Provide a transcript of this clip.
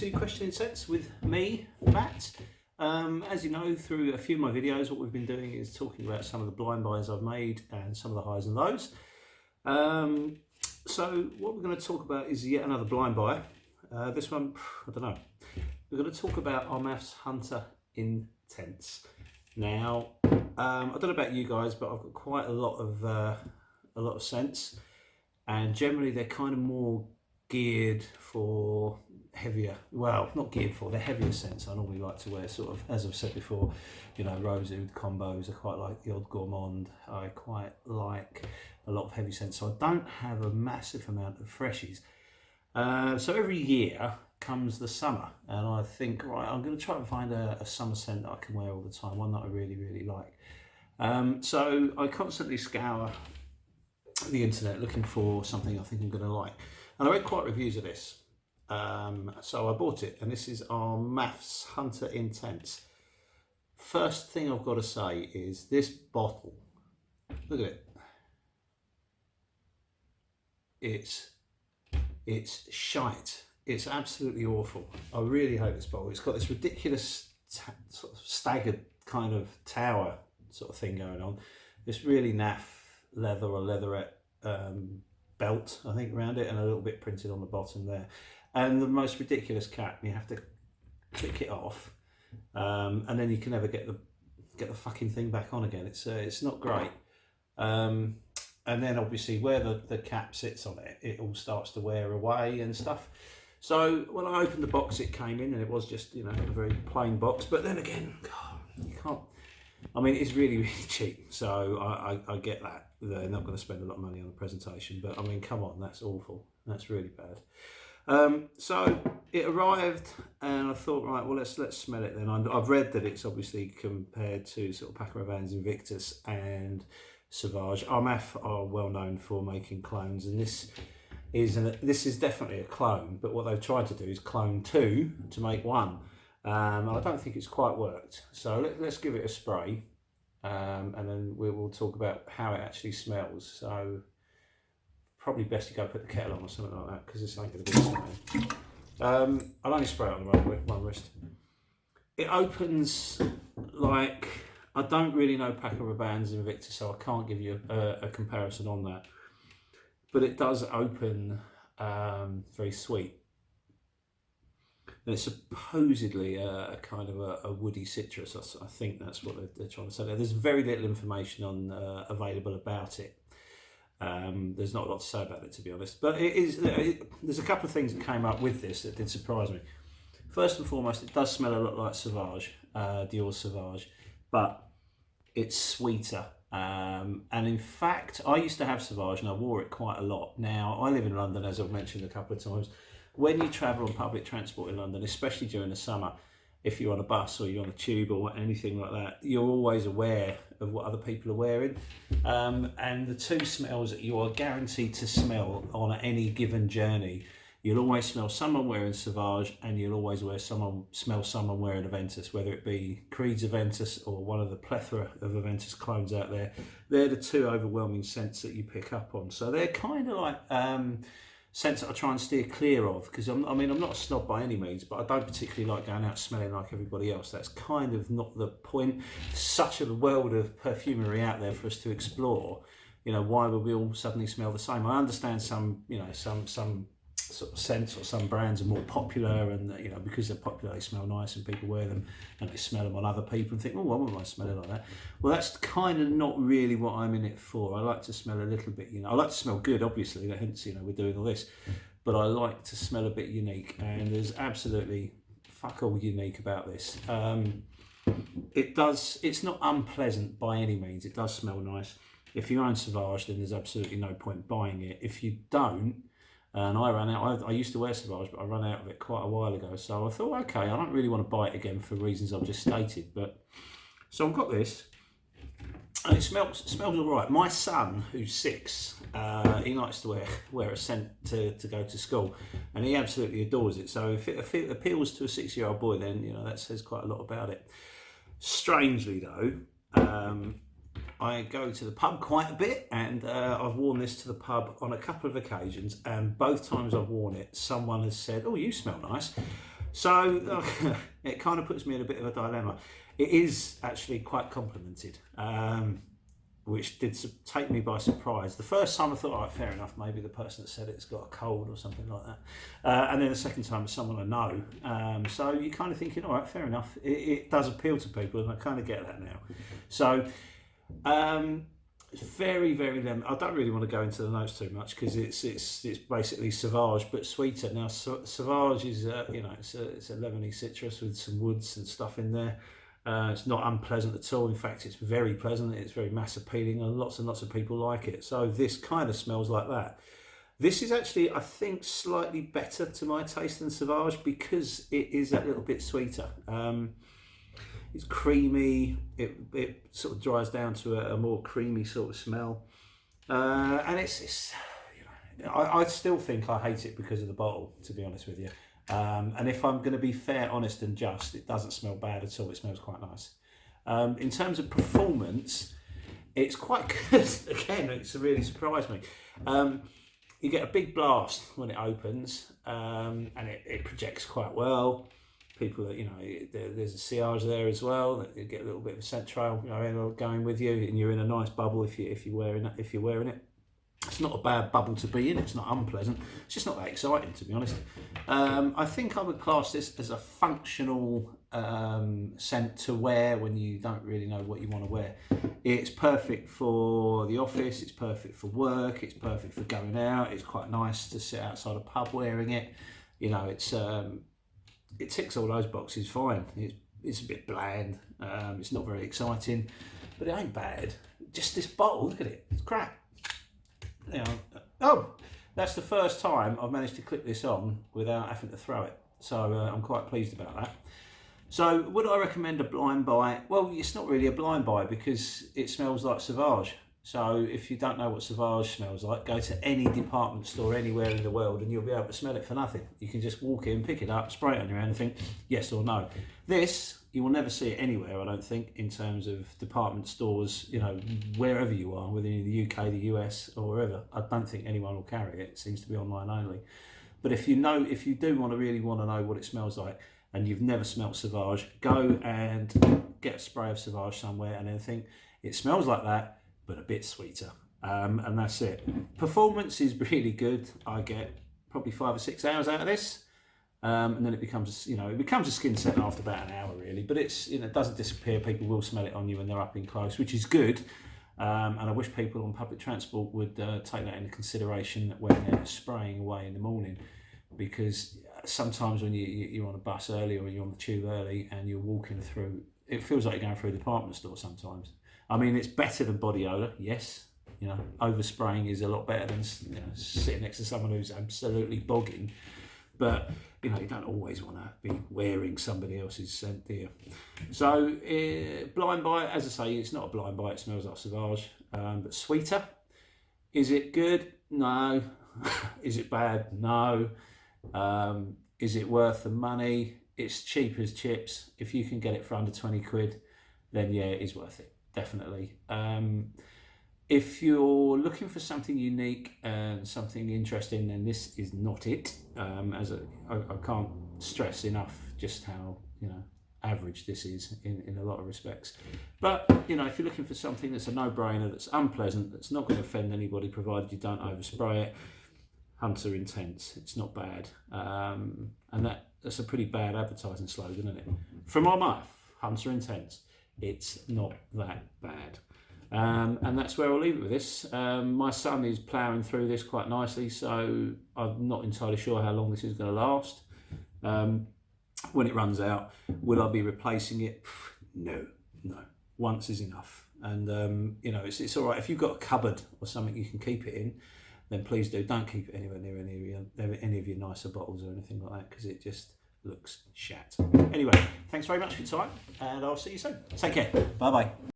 to Question Sense with me, Matt. As you know, through a few of my videos, what we've been doing is talking about some of the blind buys I've made and some of the highs and lows. So what we're going to talk about is yet another blind buy. This one, I don't know. We're going to talk about Armaf's Hunter Intense. Now, I don't know about you guys, but I've got quite a lot of scents, and generally they're kind of more geared for heavier, well, not geared for, they're heavier scents. I normally like to wear sort of, as I've said before, you know, rose oud combos. I quite like the odd gourmand. I quite like a lot of heavy scents, so I don't have a massive amount of freshies. So every year comes the summer, and I think, right, I'm going to try and find a summer scent that I can wear all the time, one that I really like. So I constantly scour the internet looking for something I think I'm going to like, and I read quite reviews of this, so I bought it, and this is Armaf's Hunter Intense. First thing I've got to say is this bottle, look at it, it's shite. It's absolutely awful. I really hate this bottle. It's got this ridiculous sort of staggered kind of tower sort of thing going on. This really naff leather or leatherette belt, I think, around it, and a little bit printed on the bottom there. And the most ridiculous cap. You have to click it off, and then you can never get the fucking thing back on again. It's not great. And then obviously where the cap sits on it, it all starts to wear away and stuff. So when I opened the box, it came in, and it was just, you know, a very plain box. But then again, God, you can't. I mean, it's really cheap, so I get that. They're not going to spend a lot of money on the presentation, but I mean, come on, that's awful. That's really bad. So it arrived, and I thought, right, well, let's smell it then. I've read that it's obviously compared to sort of Paco Rabanne's Invictus and Sauvage. Armaf are well known for making clones, and this is definitely a clone, but what they've tried to do is clone two to make one. I don't think it's quite worked, so let's give it a spray, and then we'll talk about how it actually smells. So probably best to go put the kettle on or something like that, because this ain't going to be smelling. I'll only spray it on the one wrist. It opens like, I don't really know Paco Rabanne's Invictus, so I can't give you a comparison on that, but it does open very sweet. And it's supposedly a kind of a woody citrus. I think that's what they're trying to say there. There's very little information on available about it. There's not a lot to say about it, to be honest. But there's a couple of things that came up with this that did surprise me. First and foremost, it does smell a lot like Sauvage, Dior Sauvage, but it's sweeter. And in fact, I used to have Sauvage, and I wore it quite a lot. Now, I live in London, as I've mentioned a couple of times. When you travel on public transport in London, especially during the summer, if you're on a bus or you're on a tube or anything like that, you're always aware of what other people are wearing. And the two smells that you are guaranteed to smell on any given journey, you'll always smell someone wearing Sauvage, and you'll always smell someone wearing Aventus, whether it be Creed's Aventus or one of the plethora of Aventus clones out there. They're the two overwhelming scents that you pick up on. So they're kind of like scents that I try and steer clear of, because I'm not a snob by any means, but I don't particularly like going out smelling like everybody else. That's kind of not the point. There's such a world of perfumery out there for us to explore. You know, why would we all suddenly smell the same? I understand some sort of scents or some brands are more popular, and you know, because they're popular they smell nice and people wear them, and they smell them on other people and think, oh, why wouldn't I smell it like that? Well, that's kind of not really what I'm in it for. I like to smell a little bit, you know, I like to smell good, obviously, hence, you know, we're doing all this, but I like to smell a bit unique, and there's absolutely fuck all unique about this. It's not unpleasant by any means. It does smell nice. If you own Sauvage, then there's absolutely no point buying it. If you don't, and I ran out, I used to wear Sauvage, but I ran out of it quite a while ago. So I thought, okay, I don't really want to buy it again for reasons I've just stated. But so I've got this, and it smells all right. My son, who's 6, he likes to wear a scent to go to school, and he absolutely adores it. So if it appeals to a 6-year-old boy, then, you know, that says quite a lot about it. Strangely though, I go to the pub quite a bit, and I've worn this to the pub on a couple of occasions, and both times I've worn it, someone has said, oh, you smell nice. So it kind of puts me in a bit of a dilemma. It is actually quite complimented, which did take me by surprise. The first time I thought, all right, fair enough, maybe the person that said it's got a cold or something like that. And then the second time it's someone I know. So you're kind of thinking, all right, fair enough. It does appeal to people, and I kind of get that now. So very, very lemon. I don't really want to go into the notes too much because it's basically Sauvage but sweeter. Now Sauvage is it's a lemony citrus with some woods and stuff in there. It's not unpleasant at all. In fact, it's very pleasant. It's very mass appealing, and lots of people like it. So this kind of smells like that. This is actually, I think, slightly better to my taste than Sauvage because it is a little bit sweeter. It's creamy. It sort of dries down to a more creamy sort of smell, and it's I still think I hate it because of the bottle, to be honest with you. And if I'm going to be fair, honest and just, it doesn't smell bad at all. It smells quite nice. In terms of performance, it's quite good. Again, it's really surprised me. You get a big blast when it opens, and it projects quite well. People, there's a sillage there as well. That you get a little bit of a scent trail, going with you, and you're in a nice bubble if you're wearing it. It's not a bad bubble to be in. It's not unpleasant. It's just not that exciting, to be honest. I think I would class this as a functional scent to wear when you don't really know what you want to wear. It's perfect for the office. It's perfect for work. It's perfect for going out. It's quite nice to sit outside a pub wearing it. It ticks all those boxes fine. It's a bit bland. It's not very exciting, but it ain't bad. Just this bottle, look at it. It's crap. Oh, that's the first time I've managed to clip this on without having to throw it. So I'm quite pleased about that. So would I recommend a blind buy? Well, it's not really a blind buy because it smells like Sauvage. So if you don't know what Sauvage smells like, go to any department store anywhere in the world and you'll be able to smell it for nothing. You can just walk in, pick it up, spray it on your hand and think yes or no. This, you will never see it anywhere, I don't think, in terms of department stores, wherever you are, whether in the UK, the US or wherever. I don't think anyone will carry it. It seems to be online only. But if you do really want to know what it smells like and you've never smelt Sauvage, go and get a spray of Sauvage somewhere and then think it smells like that, but a bit sweeter, and that's it. Performance is really good. I get probably 5 or 6 hours out of this, and then it becomes a skin scent after about an hour really. But it doesn't disappear. People will smell it on you when they're up in close, which is good. And I wish people on public transport would take that into consideration when they're spraying away in the morning, because sometimes when you're on a bus early or you're on the tube early and you're walking through, it feels like you're going through a department store sometimes. I mean, it's better than body odour, yes. Overspraying is a lot better than sitting next to someone who's absolutely bogging. But you don't always want to be wearing somebody else's scent, do you? So blind buy, as I say, it's not a blind buy. It smells like Sauvage, but sweeter. Is it good? No. Is it bad? No. Is it worth the money? It's cheap as chips. If you can get it for under 20 quid, then yeah, it is worth it. Definitely. If you're looking for something unique and something interesting, then this is not it. I can't stress enough just how average this is in a lot of respects. But if you're looking for something that's a no-brainer, that's unpleasant, that's not going to offend anybody, provided you don't overspray it, Hunter Intense. It's not bad, and that's a pretty bad advertising slogan, isn't it? From Armaf, Hunter Intense. It's not that bad. And that's where I'll leave it with this. My son is ploughing through this quite nicely, so I'm not entirely sure how long this is going to last. When it runs out, will I be replacing it? No. Once is enough. And it's all right if you've got a cupboard or something you can keep it in. Then please do. Don't keep it anywhere near any of your nicer bottles or anything like that, because it just looks shat. Anyway, thanks very much for your time, and I'll see you soon. Take care. Bye bye.